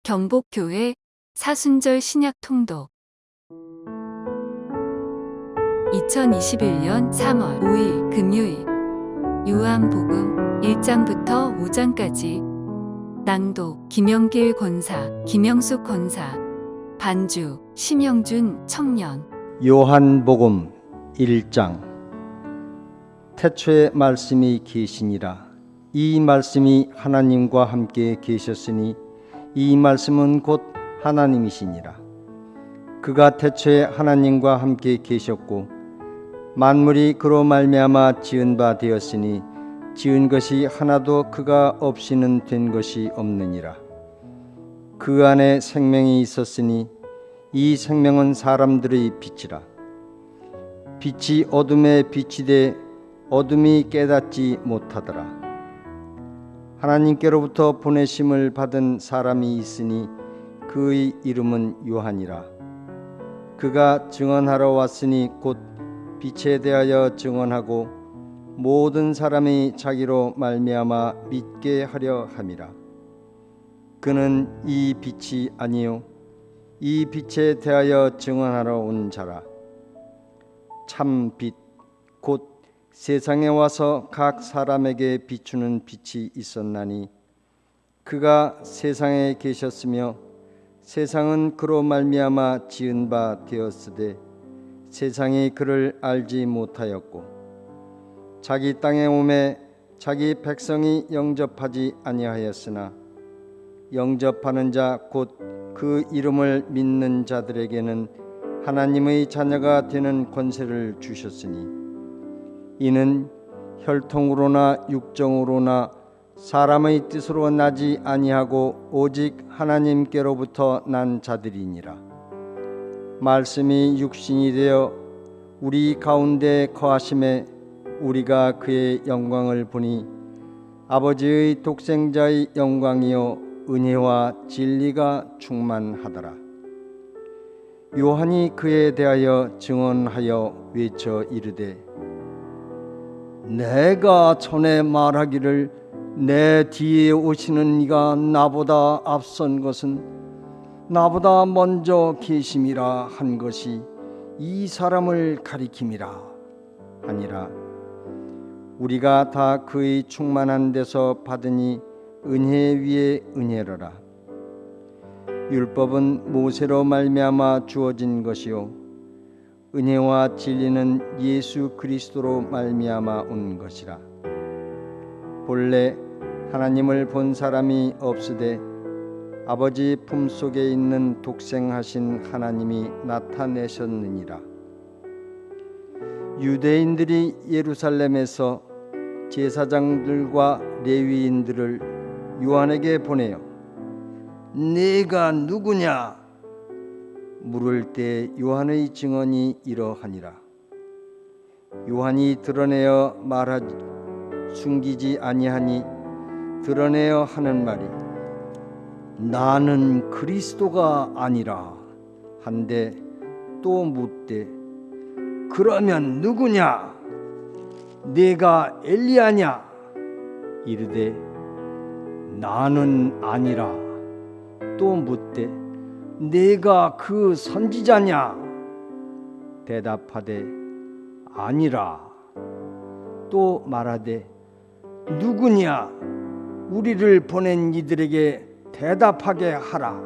경복교회 사순절 신약 통독 2021년 3월 5일 금요일 요한복음 1장부터 5장까지 낭독 김영길 권사, 김영숙 권사, 반주 심영준 청년. 요한복음 1장. 태초에 말씀이 계시니라. 이 말씀이 하나님과 함께 계셨으니 이 말씀은 곧 하나님이시니라. 그가 태초에 하나님과 함께 계셨고 만물이 그로 말미암아 지은 바 되었으니 지은 것이 하나도 그가 없이는 된 것이 없느니라. 그 안에 생명이 있었으니 이 생명은 사람들의 빛이라. 빛이 어둠에 비치되 어둠이 깨닫지 못하더라. 하나님께로부터 보내심을 받은 사람이 있으니 그의 이름은 요한이라. 그가 증언하러 왔으니 곧 빛에 대하여 증언하고 모든 사람이 자기로 말미암아 믿게 하려 함이라. 그는 이 빛이 아니요 이 빛에 대하여 증언하러 온 자라. 참 빛 곧 세상에 와서 각 사람에게 비추는 빛이 있었나니 그가 세상에 계셨으며 세상은 그로 말미암아 지은 바 되었으되 세상이 그를 알지 못하였고 자기 땅에 오매 자기 백성이 영접하지 아니하였으나 영접하는 자 곧 그 이름을 믿는 자들에게는 하나님의 자녀가 되는 권세를 주셨으니 이는 혈통으로나 육정으로나 사람의 뜻으로 나지 아니하고 오직 하나님께로부터 난 자들이니라. 말씀이 육신이 되어 우리 가운데 거하심에 우리가 그의 영광을 보니 아버지의 독생자의 영광이요 은혜와 진리가 충만하더라. 요한이 그에 대하여 증언하여 외쳐 이르되 내가 전에 말하기를 내 뒤에 오시는 이가 나보다 앞선 것은 나보다 먼저 계심이라 한 것이 이 사람을 가리킴이라 하니라. 우리가 다 그의 충만한 데서 받으니 은혜 위에 은혜로라. 율법은 모세로 말미암아 주어진 것이요 은혜와 진리는 예수 그리스도로 말미암아 온 것이라. 본래 하나님을 본 사람이 없으되 아버지 품속에 있는 독생하신 하나님이 나타내셨느니라. 유대인들이 예루살렘에서 제사장들과 레위인들을 요한에게 보내어 네가 누구냐 물을 때 요한의 증언이 이러하니라. 요한이 드러내어 말하지 숨기지 아니하니 드러내어 하는 말이 나는 그리스도가 아니라 한데 또 묻되 그러면 누구냐 네가 엘리야냐 이르되 나는 아니라 또 묻되 네가 그 선지자냐 대답하되 아니라 또 말하되 누구냐 우리를 보낸 이들에게 대답하게 하라.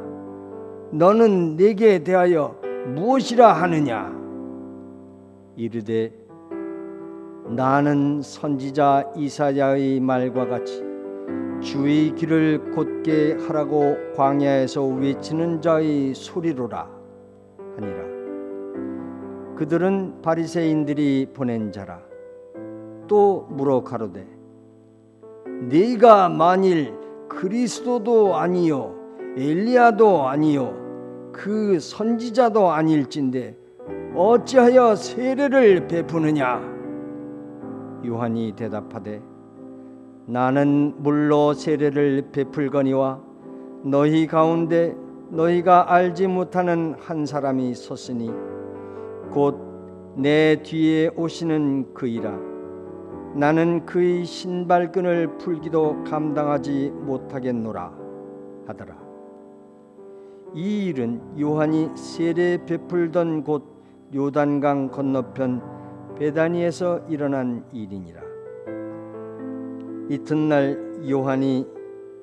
너는 내게 대하여 무엇이라 하느냐 이르되 나는 선지자 이사야의 말과 같이 주의 길을 곧게 하라고 광야에서 외치는 자의 소리로라 하니라. 그들은 바리새인들이 보낸 자라. 또 물어 가로되 네가 만일 그리스도도 아니요 엘리야도 아니요 그 선지자도 아닐진데 어찌하여 세례를 베푸느냐. 요한이 대답하되 나는 물로 세례를 베풀거니와 너희 가운데 너희가 알지 못하는 한 사람이 섰으니 곧 내 뒤에 오시는 그이라. 나는 그의 신발끈을 풀기도 감당하지 못하겠노라 하더라. 이 일은 요한이 세례 베풀던 곳 요단강 건너편 베다니에서 일어난 일이니라. 이튿날 요한이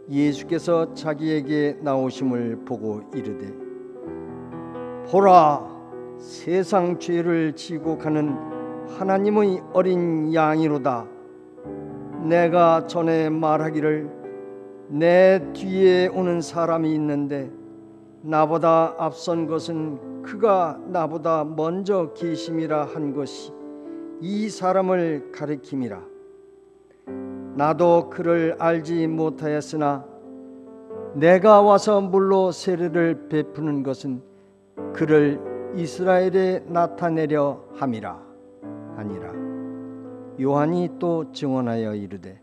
예수께서 자기에게 나오심을 보고 이르되, 보라, 세상 죄를 지고 가는 하나님의 어린 양이로다. 내가 전에 말하기를 내 뒤에 오는 사람이 있는데 나보다 앞선 것은 그가 나보다 먼저 계심이라 한 것이 이 사람을 가리킴이라. 나도 그를 알지 못하였으나 내가 와서 물로 세례를 베푸는 것은 그를 이스라엘에 나타내려 함이라 하니라. 요한이 또 증언하여 이르되,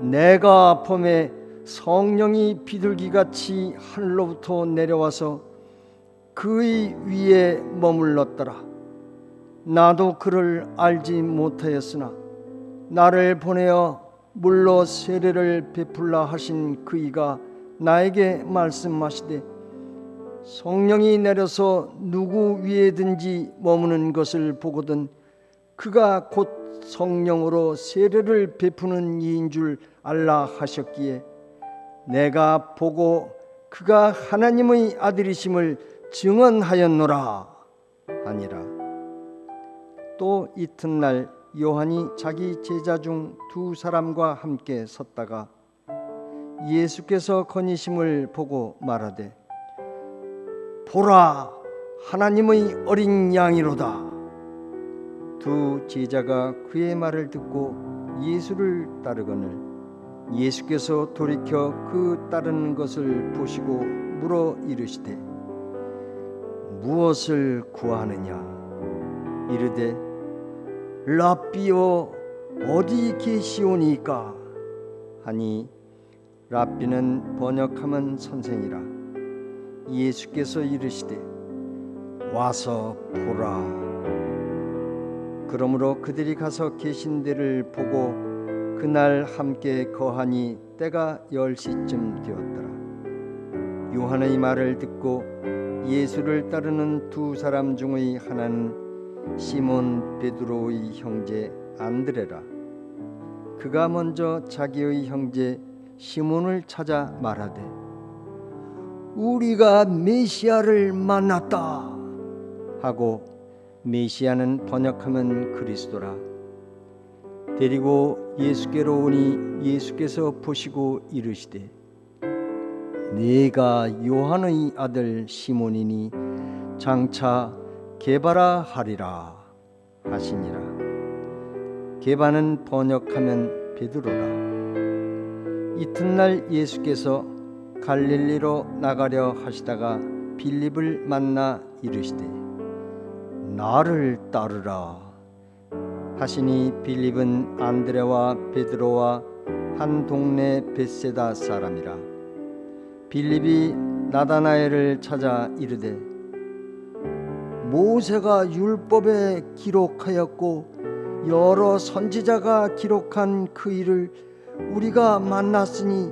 내가 봄에 성령이 비둘기같이 하늘로부터 내려와서 그의 위에 머물렀더라. 나도 그를 알지 못하였으나 나를 보내어 물로 세례를 베풀라 하신 그이가 나에게 말씀하시되, 성령이 내려서 누구 위에든지 머무는 것을 보거든 그가 곧 성령으로 세례를 베푸는 이인 줄 알라 하셨기에 내가 보고 그가 하나님의 아들이심을 증언하였노라 하니라. 또 이튿날 요한이 자기 제자 중 두 사람과 함께 섰다가 예수께서 거니심을 보고 말하되, 보라, 하나님의 어린 양이로다. 두 제자가 그의 말을 듣고 예수를 따르거늘 예수께서 돌이켜 그 따르는 것을 보시고 물어 이르시되, 무엇을 구하느냐? 이르되, 랍비여, 어디 계시오니까? 하니 랍비는 번역하면 선생이라. 예수께서 이르시되, 와서 보라. 그러므로 그들이 가서 계신 데를 보고 그날 함께 거하니 때가 10시쯤 되었더라. 요한의 말을 듣고 예수를 따르는 두 사람 중의 하나는 시몬 베드로의 형제 안드레라. 그가 먼저 자기의 형제 시몬을 찾아 말하되, 우리가 메시아를 만났다 하고, 메시아는 번역하면 그리스도라. 데리고 예수께로 오니 예수께서 보시고 이르시되, 네가 요한의 아들 시몬이니 장차 게바라 하리라 하시니라. 게바는 번역하면 베드로라. 이튿날 예수께서 갈릴리로 나가려 하시다가 빌립을 만나 이르시되, 나를 따르라 하시니 빌립은 안드레와 베드로와 한 동네 벳세다 사람이라. 빌립이 나다나엘을 찾아 이르되, 모세가 율법에 기록하였고 여러 선지자가 기록한 그 일을 우리가 만났으니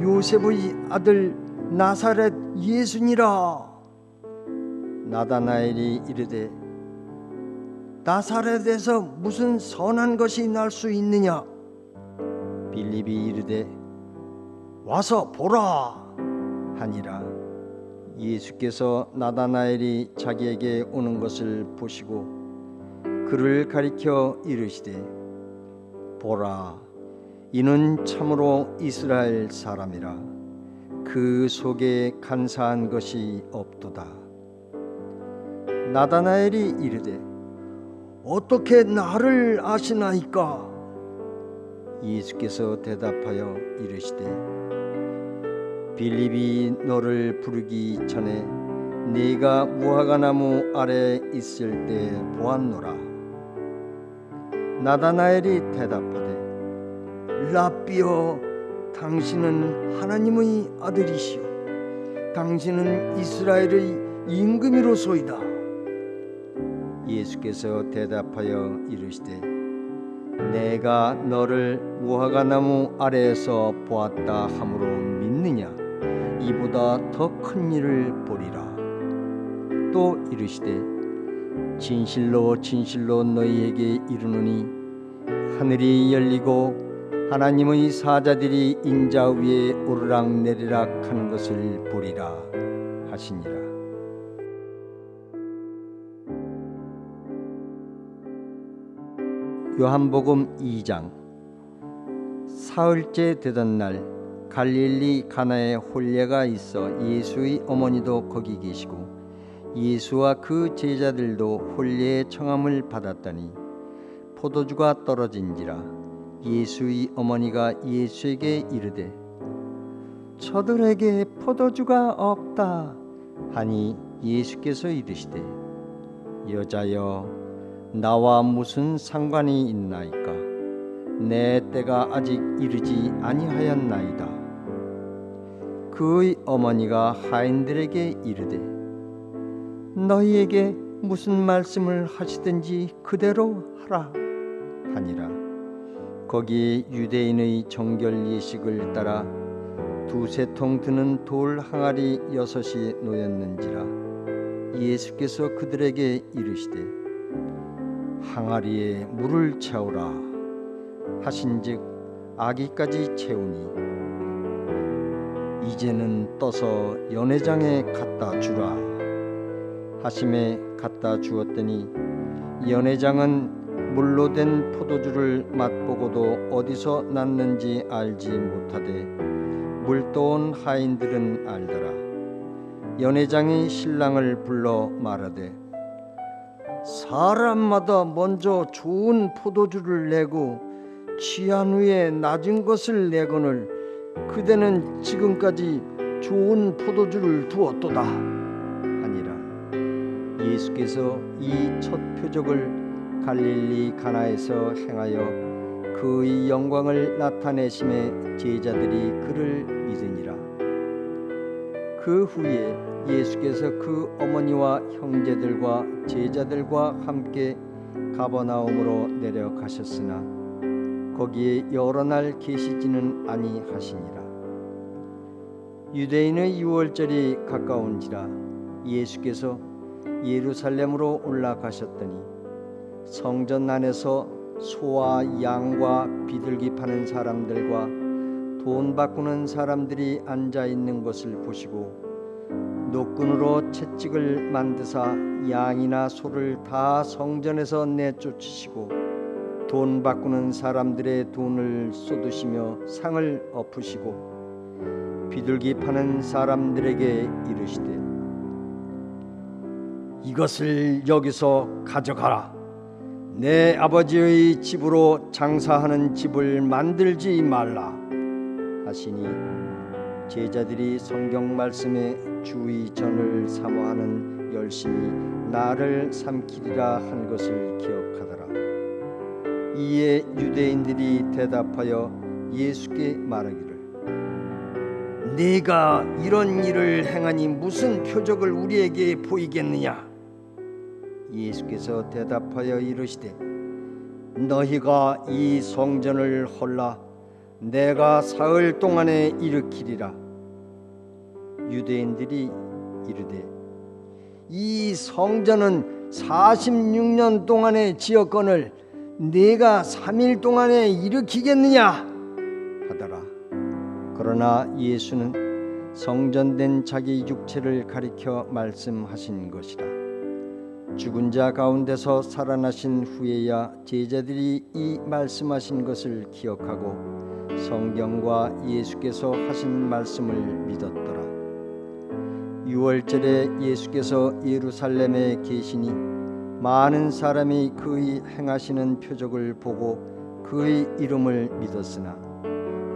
요셉의 아들 나사렛 예수니라. 나다나엘이 이르되, 나사렛에서 무슨 선한 것이 날 수 있느냐? 빌립이 이르되, 와서 보라 하니라. 예수께서 나다나엘이 자기에게 오는 것을 보시고 그를 가리켜 이르시되, 보라, 이는 참으로 이스라엘 사람이라. 그 속에 간사한 것이 없도다. 나다나엘이 이르되, 어떻게 나를 아시나이까? 예수께서 대답하여 이르시되, 빌립이 너를 부르기 전에 네가 무화과나무 아래 있을 때 보았노라. 나다나엘이 대답하되, 랍비여, 당신은 하나님의 아들이시오. 당신은 이스라엘의 임금이로소이다. 예수께서 대답하여 이르시되, 내가 너를 무화과나무 아래에서 보았다 함으로 믿느냐? 이보다 더 큰 일을 보리라. 또 이르시되 진실로 진실로 너희에게 이르노니 하늘이 열리고 하나님의 사자들이 인자 위에 오르락내리락 하는 것을 보리라 하시니라. 요한복음 2장. 사흘째 되던 날 갈릴리 가나에 혼례가 있어 예수의 어머니도 거기 계시고 예수와 그 제자들도 혼례의 청함을 받았더니 포도주가 떨어진지라. 예수의 어머니가 예수에게 이르되 저들에게 포도주가 없다 하니 예수께서 이르시되 여자여 나와 무슨 상관이 있나이까? 내 때가 아직 이르지 아니하였나이다. 그의 어머니가 하인들에게 이르되 너희에게 무슨 말씀을 하시든지 그대로 하라 하니라. 거기에 유대인의 정결 예식을 따라 두세 통 드는 돌 항아리 6이 놓였는지라. 예수께서 그들에게 이르시되 항아리에 물을 채우라 하신즉 아기까지 채우니 이제는 떠서 연회장에 갖다 주라 하심에 갖다 주었더니 연회장은 물로 된 포도주를 맛보고도 어디서 났는지 알지 못하되 물 떠온 하인들은 알더라. 연회장이 신랑을 불러 말하되 사람마다 먼저 좋은 포도주를 내고 취한 후에 낮은 것을 내거늘 그대는 지금까지 좋은 포도주를 두었도다 하니라. 예수께서 이 첫 표적을 갈릴리 가나에서 행하여 그의 영광을 나타내심에 제자들이 그를 믿으니라. 그 후에 예수께서 그 어머니와 형제들과 제자들과 함께 가버나움으로 내려가셨으나 거기에 여러 날 계시지는 아니하시니라. 유대인의 유월절이 가까운지라. 예수께서 예루살렘으로 올라가셨더니 성전 안에서 소와 양과 비둘기 파는 사람들과 돈 바꾸는 사람들이 앉아 있는 것을 보시고 노끈으로 채찍을 만드사 양이나 소를 다 성전에서 내쫓으시고 돈 바꾸는 사람들의 돈을 쏟으시며 상을 엎으시고 비둘기 파는 사람들에게 이르시되 이것을 여기서 가져가라. 내 아버지의 집으로 장사하는 집을 만들지 말라 하시니 제자들이 성경 말씀에 주의 전을 사모하는 열심히 나를 삼키리라 한 것을 기억하더라. 이에 유대인들이 대답하여 예수께 말하기를 네가 이런 일을 행하니 무슨 표적을 우리에게 보이겠느냐? 예수께서 대답하여 이르시되 너희가 이 성전을 헐라 내가 사흘 동안에 일으키리라. 유대인들이 이르되 이 성전은 46년 동안에 지었거늘 네가 3일 동안에 일으키겠느냐 하더라. 그러나 예수는 성전된 자기 육체를 가리켜 말씀하신 것이라. 죽은 자 가운데서 살아나신 후에야 제자들이 이 말씀하신 것을 기억하고 성경과 예수께서 하신 말씀을 믿었더라. 유월절에 예수께서 예루살렘에 계시니 많은 사람이 그의 행하시는 표적을 보고 그의 이름을 믿었으나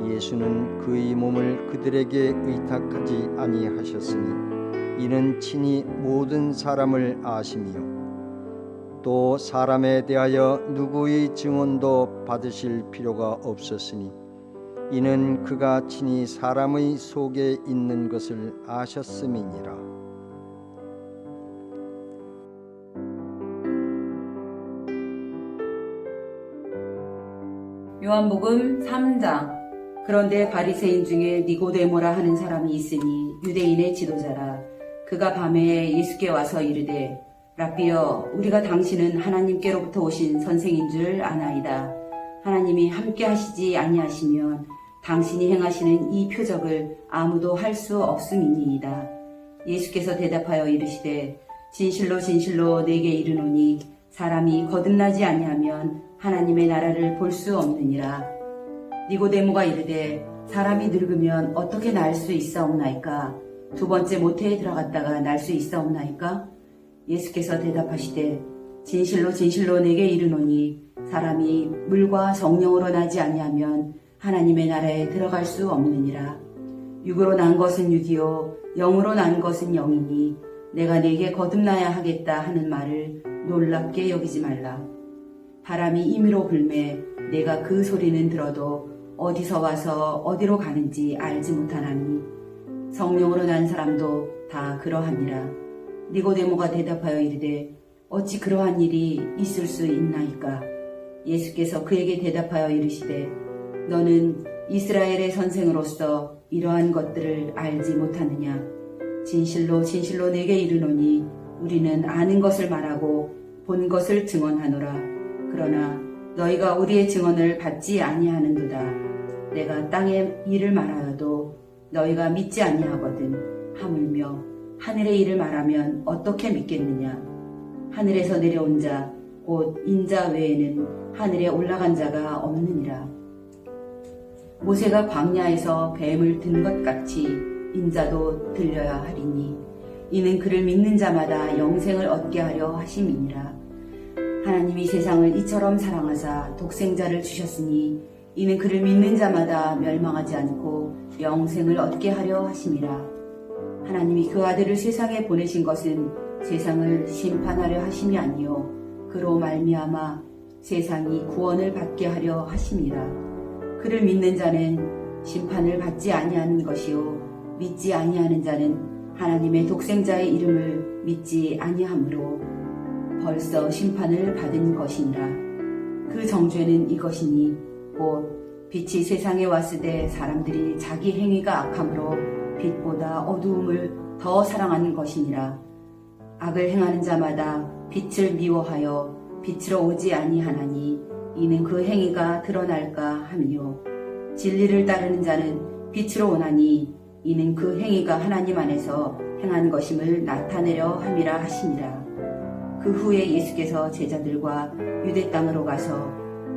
예수는 그의 몸을 그들에게 의탁하지 아니하셨으니 이는 친히 모든 사람을 아심이요 또 사람에 대하여 누구의 증언도 받으실 필요가 없었으니 이는 그가 친히 사람의 속에 있는 것을 아셨음이니라. 요한복음 3장. 그런데 바리새인 중에 니고데모라 하는 사람이 있으니 유대인의 지도자라. 그가 밤에 예수께 와서 이르되 랍비여, 우리가 당신은 하나님께로부터 오신 선생인 줄 아나이다. 하나님이 함께 하시지 아니하시면 당신이 행하시는 이 표적을 아무도 할 수 없음이니이다. 예수께서 대답하여 이르시되 진실로 진실로 내게 이르노니 사람이 거듭나지 아니하면 하나님의 나라를 볼 수 없느니라. 니고데모가 이르되 사람이 늙으면 어떻게 날 수 있사옵나이까? 두 번째 모태에 들어갔다가 날 수 있사옵나이까? 예수께서 대답하시되 진실로 진실로 내게 이르노니 사람이 물과 성령으로 나지 아니하면 하나님의 나라에 들어갈 수 없느니라. 육으로 난 것은 육이요 영으로 난 것은 영이니 내가 네게 거듭나야 하겠다 하는 말을 놀랍게 여기지 말라. 바람이 임의로 불매 내가 그 소리는 들어도 어디서 와서 어디로 가는지 알지 못하나니 성령으로 난 사람도 다 그러하니라. 니고데모가 대답하여 이르되 어찌 그러한 일이 있을 수 있나이까? 예수께서 그에게 대답하여 이르시되 너는 이스라엘의 선생으로서 이러한 것들을 알지 못하느냐? 진실로 진실로 내게 이르노니 우리는 아는 것을 말하고 본 것을 증언하노라. 그러나 너희가 우리의 증언을 받지 아니하는도다. 내가 땅의 일을 말하여도 너희가 믿지 아니하거든. 하물며 하늘의 일을 말하면 어떻게 믿겠느냐? 하늘에서 내려온 자 곧 인자 외에는 하늘에 올라간 자가 없느니라. 모세가 광야에서 뱀을 든 것 같이 인자도 들려야 하리니 이는 그를 믿는 자마다 영생을 얻게 하려 하심이니라. 하나님이 세상을 이처럼 사랑하사 독생자를 주셨으니 이는 그를 믿는 자마다 멸망하지 않고 영생을 얻게 하려 하심이라. 하나님이 그 아들을 세상에 보내신 것은 세상을 심판하려 하심이 아니요 그로 말미암아 세상이 구원을 받게 하려 하심이라. 그를 믿는 자는 심판을 받지 아니하는 것이요 믿지 아니하는 자는 하나님의 독생자의 이름을 믿지 아니하므로 벌써 심판을 받은 것이니라. 그 정죄는 이것이니 곧 빛이 세상에 왔으되 사람들이 자기 행위가 악함으로 빛보다 어두움을 더 사랑하는 것이니라. 악을 행하는 자마다 빛을 미워하여 빛으로 오지 아니하나니 이는 그 행위가 드러날까 함이요 진리를 따르는 자는 빛으로 오나니 이는 그 행위가 하나님 안에서 행한 것임을 나타내려 함이라 하시니라. 그 후에 예수께서 제자들과 유대 땅으로 가서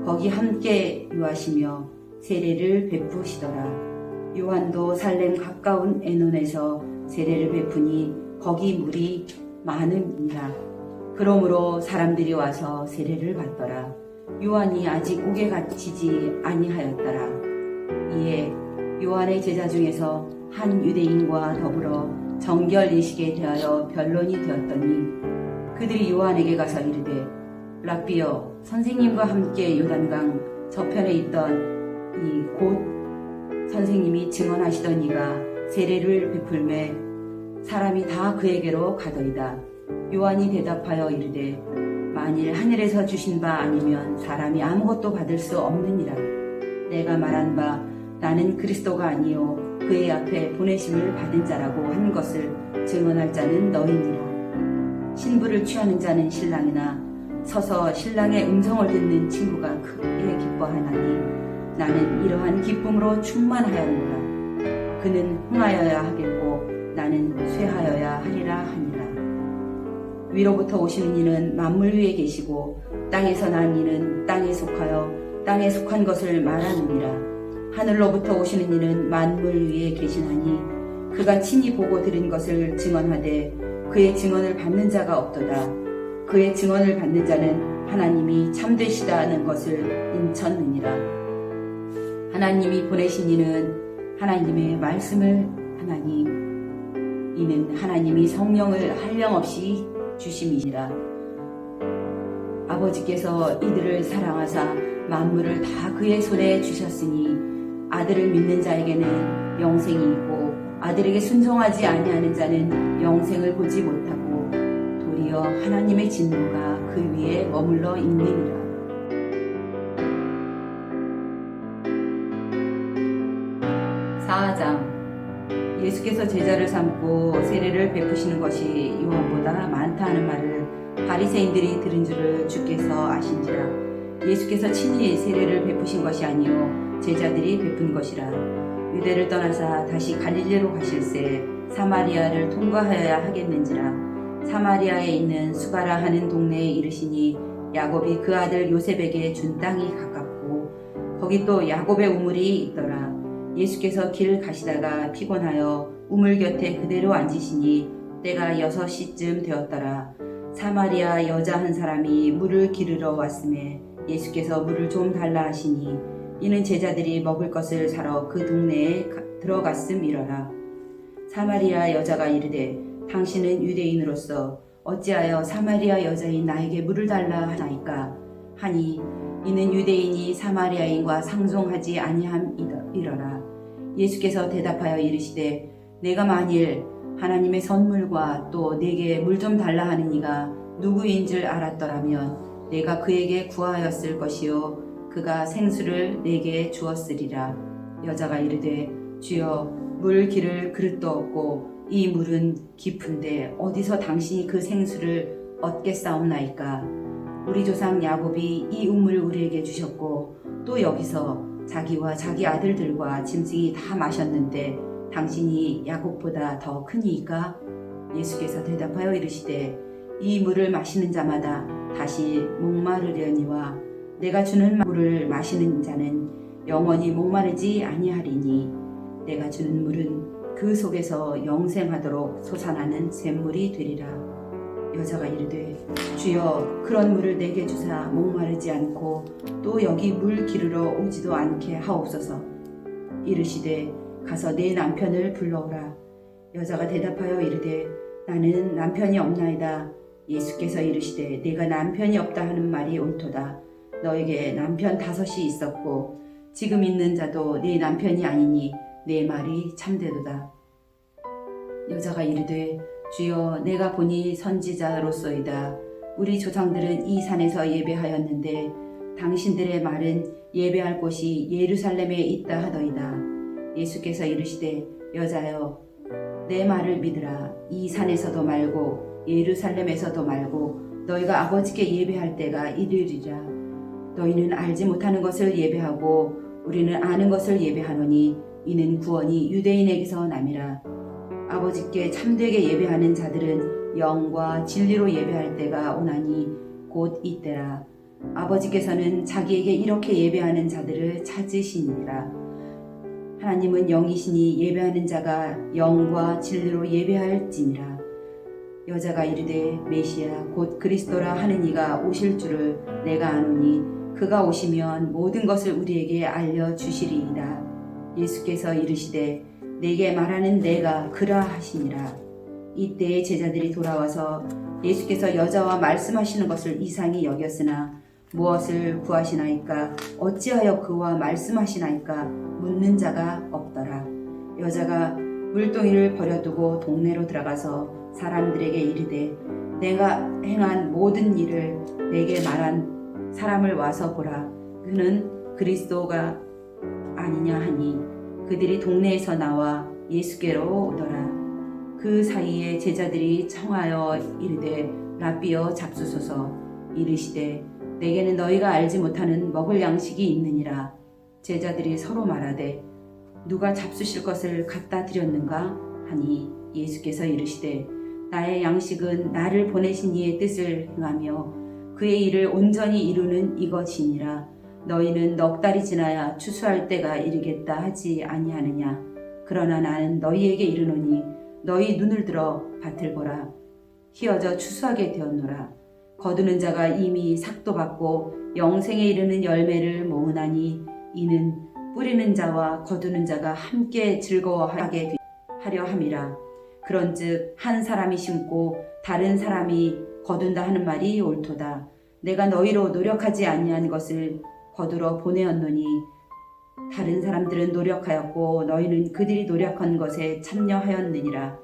거기 함께 유하시며 세례를 베푸시더라. 요한도 살렘 가까운 에논에서 세례를 베푸니 거기 물이 많음이라. 그러므로 사람들이 와서 세례를 받더라. 요한이 아직 옥에 갇히지 아니하였더라. 이에 요한의 제자 중에서 한 유대인과 더불어 정결 예식에 대하여 변론이 되었더니 그들이 요한에게 가서 이르되 랍비여, 선생님과 함께 요단강 저편에 있던 이 곧 선생님이 증언하시던 이가 세례를 베풀매 사람이 다 그에게로 가더이다. 요한이 대답하여 이르되 만일 하늘에서 주신 바 아니면 사람이 아무것도 받을 수 없느니라. 내가 말한 바 나는 그리스도가 아니요 그의 앞에 보내심을 받은 자라고 한 것을 증언할 자는 너희니라. 신부를 취하는 자는 신랑이나 서서 신랑의 음성을 듣는 친구가 크게 기뻐하나니 나는 이러한 기쁨으로 충만하였노라. 그는 흥하여야 하겠고 나는 쇠하여야 하리라 하니라. 위로부터 오시는 이는 만물 위에 계시고 땅에서 난 이는 땅에 속하여 땅에 속한 것을 말하느니라. 하늘로부터 오시는 이는 만물 위에 계시나니 그가 친히 보고 들은 것을 증언하되 그의 증언을 받는 자가 없도다. 그의 증언을 받는 자는 하나님이 참되시다는 것을 인쳤느니라. 하나님이 보내신 이는 하나님의 말씀을 하나니 이는 하나님이 성령을 한량없이 주심이니라. 아버지께서 이들을 사랑하사 만물을 다 그의 손에 주셨으니 아들을 믿는 자에게는 영생이 있고 아들에게 순종하지 아니하는 자는 영생을 보지 못하고 도리어 하나님의 진노가 그 위에 머물러 있느니라. 4장. 예수께서 제자를 삼고 세례를 베푸시는 것이 요한보다 많다 하는 말을 바리새인들이 들은 줄을 주께서 아신지라. 예수께서 친히 세례를 베푸신 것이 아니요 제자들이 베푼 것이라. 유대를 떠나사 다시 갈릴리로 가실새 사마리아를 통과하여야 하겠는지라. 사마리아에 있는 수가라 하는 동네에 이르시니 야곱이 그 아들 요셉에게 준 땅이 가깝고 거기 또 야곱의 우물이 있더라. 예수께서 길 가시다가 피곤하여 우물 곁에 그대로 앉으시니 때가 6시쯤 되었더라. 사마리아 여자 한 사람이 물을 기르러 왔음에 예수께서 물을 좀 달라 하시니 이는 제자들이 먹을 것을 사러 그 동네에 들어갔음이러라. 사마리아 여자가 이르되 당신은 유대인으로서 어찌하여 사마리아 여자인 나에게 물을 달라 하나이까 하니 이는 유대인이 사마리아인과 상종하지 아니함이러라. 예수께서 대답하여 이르시되 내가 만일 하나님의 선물과 또 내게 물 좀 달라 하는 이가 누구인 줄 알았더라면 내가 그에게 구하였을 것이요 그가 생수를 내게 주었으리라. 여자가 이르되 주여 물 기를 그릇도 없고 이 물은 깊은데 어디서 당신이 그 생수를 얻겠사옵나이까. 우리 조상 야곱이 이 우물을 우리에게 주셨고 또 여기서 자기와 자기 아들들과 짐승이 다 마셨는데 당신이 야곱보다 더 크니이까. 예수께서 대답하여 이르시되 이 물을 마시는 자마다 다시 목마르려니와 내가 주는 물을 마시는 자는 영원히 목마르지 아니하리니 내가 주는 물은 그 속에서 영생하도록 솟아나는 샘물이 되리라. 여자가 이르되 주여 그런 물을 내게 주사 목마르지 않고 또 여기 물 기르러 오지도 않게 하옵소서. 이르시되 가서 내 남편을 불러오라. 여자가 대답하여 이르되 나는 남편이 없나이다. 예수께서 이르시되 내가 남편이 없다 하는 말이 옳도다. 너에게 남편 5이 있었고 지금 있는 자도 네 남편이 아니니 내 말이 참되도다. 여자가 이르되 주여 내가 보니 선지자로소이다. 우리 조상들은 이 산에서 예배하였는데 당신들의 말은 예배할 곳이 예루살렘에 있다 하더이다. 예수께서 이르시되 여자여 내 말을 믿으라. 이 산에서도 말고 예루살렘에서도 말고 너희가 아버지께 예배할 때가 이르리라. 너희는 알지 못하는 것을 예배하고 우리는 아는 것을 예배하노니 이는 구원이 유대인에게서 남이라. 아버지께 참되게 예배하는 자들은 영과 진리로 예배할 때가 오나니 곧 이때라. 아버지께서는 자기에게 이렇게 예배하는 자들을 찾으시니라. 하나님은 영이시니 예배하는 자가 영과 진리로 예배할지니라. 여자가 이르되 메시아 곧 그리스도라 하는 이가 오실 줄을 내가 아노니 그가 오시면 모든 것을 우리에게 알려주시리이다. 예수께서 이르시되 내게 말하는 내가 그라 하시니라. 이때에 제자들이 돌아와서 예수께서 여자와 말씀하시는 것을 이상히 여겼으나 무엇을 구하시나이까 어찌하여 그와 말씀하시나이까 묻는 자가 없더라. 여자가 물동이를 버려두고 동네로 들어가서 사람들에게 이르되 내가 행한 모든 일을 내게 말한 사람을 와서 보라. 그는 그리스도가 아니냐 하니 그들이 동네에서 나와 예수께로 오더라. 그 사이에 제자들이 청하여 이르되 라비여 잡수소서. 이르시되 내게는 너희가 알지 못하는 먹을 양식이 있느니라. 제자들이 서로 말하되 누가 잡수실 것을 갖다 드렸는가 하니 예수께서 이르시되 나의 양식은 나를 보내신 이의 뜻을 행하며 그의 일을 온전히 이루는 이것이니라. 너희는 넉 달이 지나야 추수할 때가 이르겠다 하지 아니하느냐. 그러나 나는 너희에게 이르노니 너희 눈을 들어 밭을 보라. 희어져 추수하게 되었노라. 거두는 자가 이미 삭도 받고 영생에 이르는 열매를 모으나니 이는 뿌리는 자와 거두는 자가 함께 즐거워하게 하려 함이라. 그런즉 한 사람이 심고 다른 사람이 거둔다 하는 말이 옳도다. 내가 너희로 노력하지 아니한 것을 거두러 보내었노니 다른 사람들은 노력하였고 너희는 그들이 노력한 것에 참여하였느니라.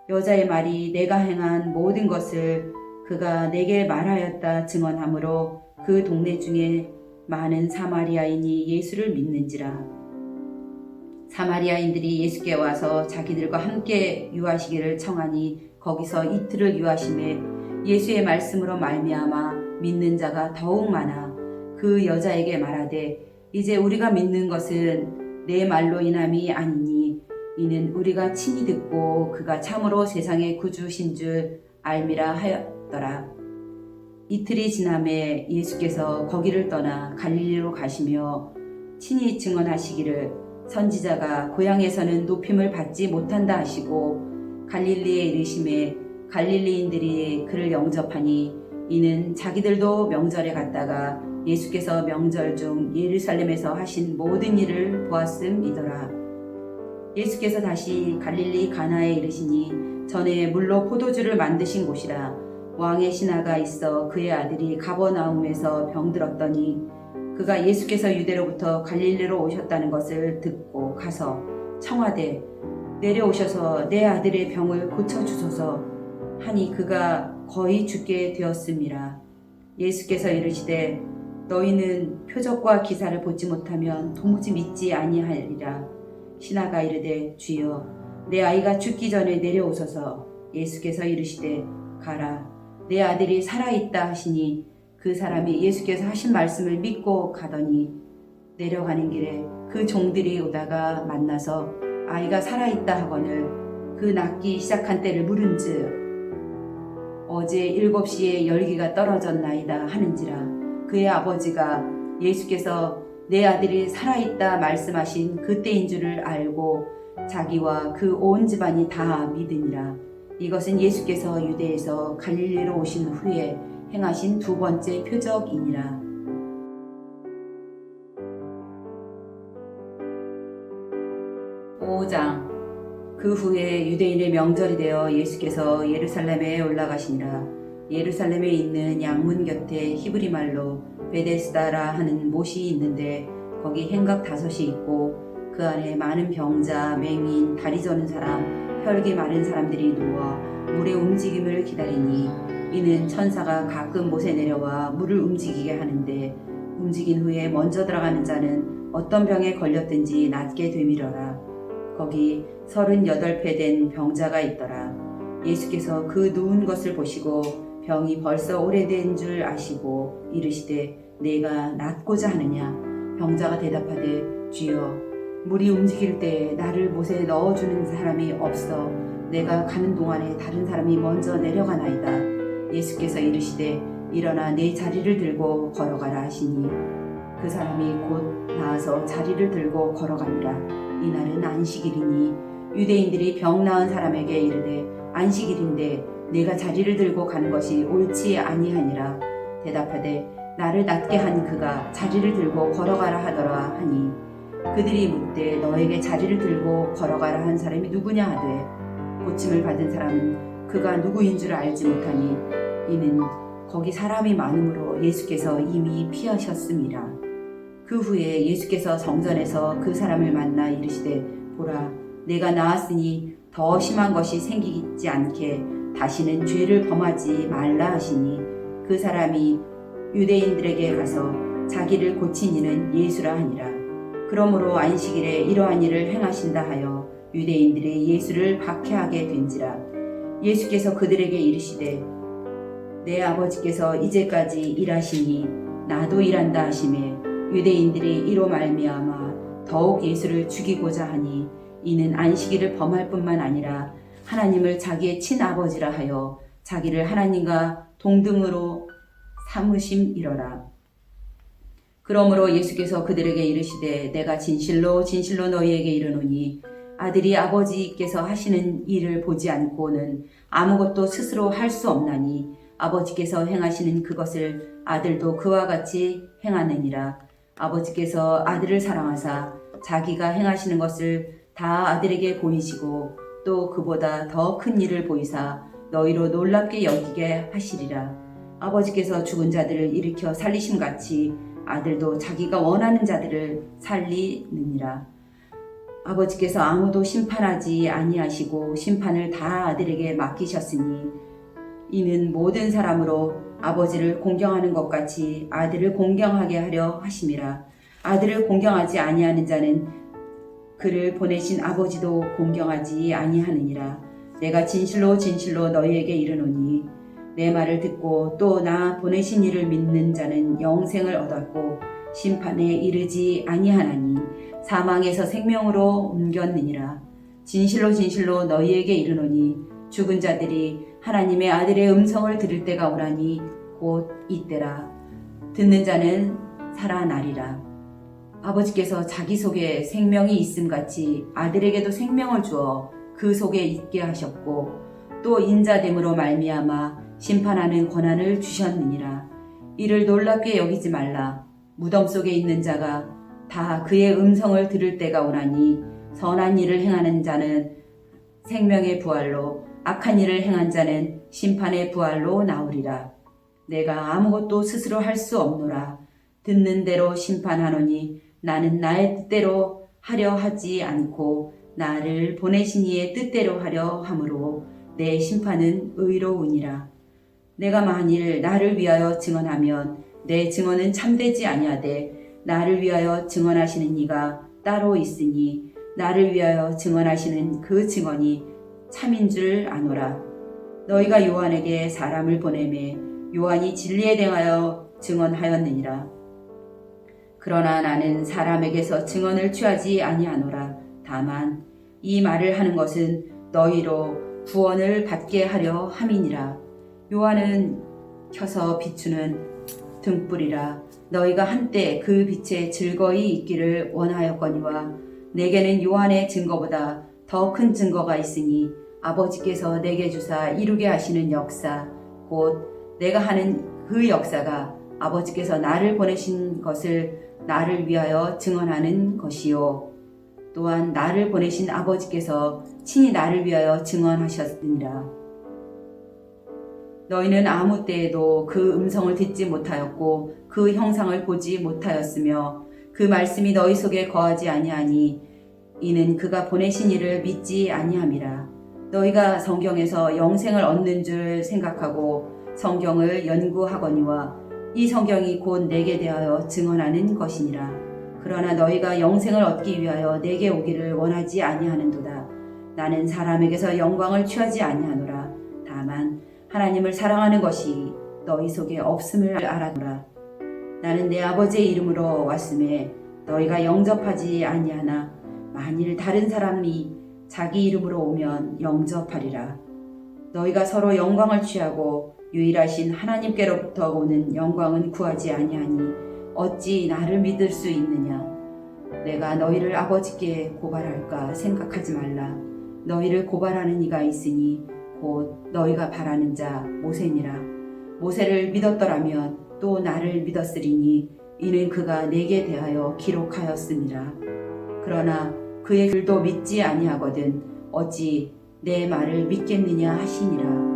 여자의 말이 내가 행한 모든 것을 그가 내게 말하였다 증언하므로 그 동네 중에 많은 사마리아인이 예수를 믿는지라. 사마리아인들이 예수께 와서 자기들과 함께 유하시기를 청하니 거기서 이틀을 유하심에 예수의 말씀으로 말미암아 믿는 자가 더욱 많아 그 여자에게 말하되 이제 우리가 믿는 것은 내 말로 인함이 아니니 이는 우리가 친히 듣고 그가 참으로 세상의 구주신 줄 알미라 하였더라. 이틀이 지남에 예수께서 거기를 떠나 갈릴리로 가시며 친히 증언하시기를 선지자가 고향에서는 높임을 받지 못한다 하시고 갈릴리에 이르심에 갈릴리인들이 그를 영접하니 이는 자기들도 명절에 갔다가 예수께서 명절 중 예루살렘에서 하신 모든 일을 보았음이더라. 예수께서 다시 갈릴리 가나에 이르시니 전에 물로 포도주를 만드신 곳이라. 왕의 신하가 있어 그의 아들이 가버나움에서 병들었더니 그가 예수께서 유대로부터 갈릴리로 오셨다는 것을 듣고 가서 청하되 내려오셔서 내 아들의 병을 고쳐주소서 하니 그가 거의 죽게 되었음이라. 예수께서 이르시되 너희는 표적과 기사를 보지 못하면 도무지 믿지 아니하리라. 신하가 이르되 주여 내 아이가 죽기 전에 내려오소서. 예수께서 이르시되 가라 내 아들이 살아있다 하시니 그 사람이 예수께서 하신 말씀을 믿고 가더니 내려가는 길에 그 종들이 오다가 만나서 아이가 살아있다 하거늘 그 낫기 시작한 때를 물은즉 어제 7시에 열기가 떨어졌나이다 하는지라. 그의 아버지가 예수께서 내 아들이 살아있다 말씀하신 그때인 줄을 알고 자기와 그 온 집안이 다 믿으니라. 이것은 예수께서 유대에서 갈릴리로 오신 후에 행하신 두 번째 표적이니라. 그 후에 유대인의 명절이 되어 예수께서 예루살렘에 올라가시니라. 예루살렘에 있는 양문 곁에 히브리 말로 베데스다라 하는 못이 있는데 거기 행각 5이 있고 그 안에 많은 병자, 맹인, 다리 저는 사람, 혈기 마른 사람들이 누워 물의 움직임을 기다리니 이는 천사가 가끔 못에 내려와 물을 움직이게 하는데 움직인 후에 먼저 들어가는 자는 어떤 병에 걸렸든지 낫게 되밀어라. 거기 38배 된 병자가 있더라. 예수께서 그 누운 것을 보시고 병이 벌써 오래된 줄 아시고 이르시되 내가 낫고자 하느냐. 병자가 대답하되 주여 물이 움직일 때에 나를 못에 넣어주는 사람이 없어 내가 가는 동안에 다른 사람이 먼저 내려가나이다. 예수께서 이르시되 일어나 내 자리를 들고 걸어가라 하시니 그 사람이 곧 나아서 자리를 들고 걸어가니라. 이날은 안식일이니 유대인들이 병 나은 사람에게 이르되 안식일인데 내가 자리를 들고 가는 것이 옳지 아니하니라. 대답하되 나를 낫게 한 그가 자리를 들고 걸어가라 하더라 하니 그들이 묻되 너에게 자리를 들고 걸어가라 한 사람이 누구냐 하되 고침을 받은 사람은 그가 누구인 줄 알지 못하니 이는 거기 사람이 많으므로 예수께서 이미 피하셨음이라. 그 후에 예수께서 성전에서 그 사람을 만나 이르시되 보라 내가 나았으니 더 심한 것이 생기지 않게 다시는 죄를 범하지 말라 하시니 그 사람이 유대인들에게 가서 자기를 고친 이는 예수라 하니라. 그러므로 안식일에 이러한 일을 행하신다 하여 유대인들이 예수를 박해하게 된지라. 예수께서 그들에게 이르시되 내 아버지께서 이제까지 일하시니 나도 일한다 하시매 유대인들이 이로 말미암아 더욱 예수를 죽이고자 하니 이는 안식일을 범할 뿐만 아니라 하나님을 자기의 친아버지라 하여 자기를 하나님과 동등으로 삼으심이로라. 그러므로 예수께서 그들에게 이르시되 내가 진실로 진실로 너희에게 이르노니 아들이 아버지께서 하시는 일을 보지 않고는 아무것도 스스로 할 수 없나니 아버지께서 행하시는 그것을 아들도 그와 같이 행하느니라. 아버지께서 아들을 사랑하사 자기가 행하시는 것을 다 아들에게 보이시고 또 그보다 더 큰 일을 보이사 너희로 놀랍게 여기게 하시리라. 아버지께서 죽은 자들을 일으켜 살리심같이 아들도 자기가 원하는 자들을 살리느니라. 아버지께서 아무도 심판하지 아니하시고 심판을 다 아들에게 맡기셨으니 이는 모든 사람으로 아버지를 공경하는 것 같이 아들을 공경하게 하려 하심이라. 아들을 공경하지 아니하는 자는 그를 보내신 아버지도 공경하지 아니하느니라. 내가 진실로 진실로 너희에게 이르노니 내 말을 듣고 또 나 보내신 이를 믿는 자는 영생을 얻었고 심판에 이르지 아니하나니 사망에서 생명으로 옮겼느니라. 진실로 진실로 너희에게 이르노니 죽은 자들이 하나님의 아들의 음성을 들을 때가 오나니 곧 이때라. 듣는 자는 살아나리라. 아버지께서 자기 속에 생명이 있음같이 아들에게도 생명을 주어 그 속에 있게 하셨고 또 인자됨으로 말미암아 심판하는 권한을 주셨느니라. 이를 놀랍게 여기지 말라. 무덤 속에 있는 자가 다 그의 음성을 들을 때가 오나니 선한 일을 행하는 자는 생명의 부활로 악한 일을 행한 자는 심판의 부활로 나오리라. 내가 아무것도 스스로 할 수 없노라. 듣는 대로 심판하노니 나는 나의 뜻대로 하려 하지 않고 나를 보내신 이의 뜻대로 하려 함으로 내 심판은 의로우니라. 내가 만일 나를 위하여 증언하면 내 증언은 참되지 아니하되 나를 위하여 증언하시는 이가 따로 있으니 나를 위하여 증언하시는 그 증언이 참인 줄 아노라. 너희가 요한에게 사람을 보내매 요한이 진리에 대하여 증언하였느니라. 그러나 나는 사람에게서 증언을 취하지 아니하노라. 다만 이 말을 하는 것은 너희로 구원을 받게 하려 함이니라. 요한은 켜서 비추는 등불이라. 너희가 한때 그 빛에 즐거이 있기를 원하였거니와 내게는 요한의 증거보다 더 큰 증거가 있으니 아버지께서 내게 주사 이루게 하시는 역사 곧 내가 하는 그 역사가 아버지께서 나를 보내신 것을 나를 위하여 증언하는 것이요 또한 나를 보내신 아버지께서 친히 나를 위하여 증언하셨느니라. 너희는 아무 때에도 그 음성을 듣지 못하였고 그 형상을 보지 못하였으며 그 말씀이 너희 속에 거하지 아니하니 이는 그가 보내신 이를 믿지 아니함이라. 너희가 성경에서 영생을 얻는 줄 생각하고 성경을 연구하거니와 이 성경이 곧 내게 대하여 증언하는 것이니라. 그러나 너희가 영생을 얻기 위하여 내게 오기를 원하지 아니하는도다. 나는 사람에게서 영광을 취하지 아니하노라. 다만 하나님을 사랑하는 것이 너희 속에 없음을 알아노라. 나는 내 아버지의 이름으로 왔음에 너희가 영접하지 아니하나 만일 다른 사람이 자기 이름으로 오면 영접하리라. 너희가 서로 영광을 취하고 유일하신 하나님께로부터 오는 영광은 구하지 아니하니 어찌 나를 믿을 수 있느냐. 내가 너희를 아버지께 고발할까 생각하지 말라. 너희를 고발하는 이가 있으니 곧 너희가 바라는 자 모세니라. 모세를 믿었더라면 또 나를 믿었으리니 이는 그가 내게 대하여 기록하였음이라. 그러나 그의 글도 믿지 아니하거든 어찌 내 말을 믿겠느냐 하시니라.